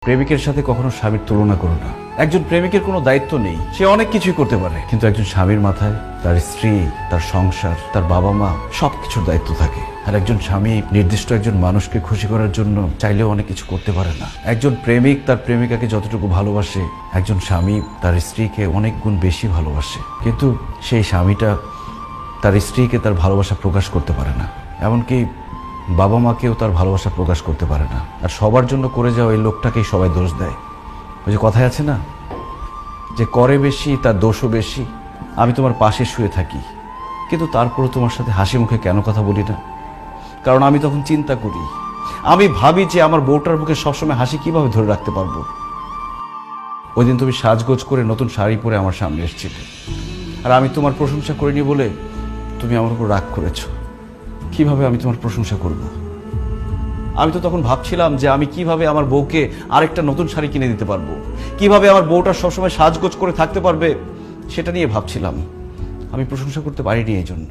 প্রেমিকের সাথে কখনো স্বামীর তুলনা করো না। একজন প্রেমিকের কোনো দায়িত্ব নেই, সে অনেক কিছুই করতে পারে, কিন্তু একজন স্বামীর মাথায় তার স্ত্রী, তার সংসার, তার বাবা মা সবকিছুর দায়িত্ব থাকে। আর একজন স্বামী নির্দিষ্ট একজন মানুষকে খুশি করার জন্য চাইলেও অনেক কিছু করতে পারে না। একজন প্রেমিক তার প্রেমিকাকে যতটুকু ভালোবাসে, একজন স্বামী তার স্ত্রীকে অনেক গুণ বেশি ভালোবাসে, কিন্তু সেই স্বামীটা তার স্ত্রীকে তার ভালোবাসা প্রকাশ করতে পারে না, এমনকি বাবা মাকেও তার ভালোবাসা প্রকাশ করতে পারে না। আর সবার জন্য করে যাওয়া এই লোকটাকেই সবাই দোষ দেয়। ওই যে কথায় আছে না, যে করে বেশি তার দোষও বেশি। আমি তোমার পাশে শুয়ে থাকি, কিন্তু তারপরও তোমার সাথে হাসি মুখে কেন কথা বলি না? কারণ আমি তখন চিন্তা করি, আমি ভাবি যে আমার বউটার মুখে সবসময় হাসি কিভাবে ধরে রাখতে পারবো। ওই দিন তুমি সাজগোজ করে নতুন শাড়ি পরে আমার সামনে এসেছিলে, আর আমি তোমার প্রশংসা করিনি বলে তুমি আমার উপর রাগ করেছো। কিভাবে আমি তোমার প্রশংসা করব? আমি তো তখন ভাবছিলাম যে আমি কিভাবে আমার বউকে আরেকটা নতুন শাড়ি কিনে দিতে পারবো, কিভাবে আমার বউটা সবসময় সাজগোজ করে থাকতে পারবে, সেটা নিয়ে ভাবছিলাম। আমি প্রশংসা করতে পারিনি এই জন্য।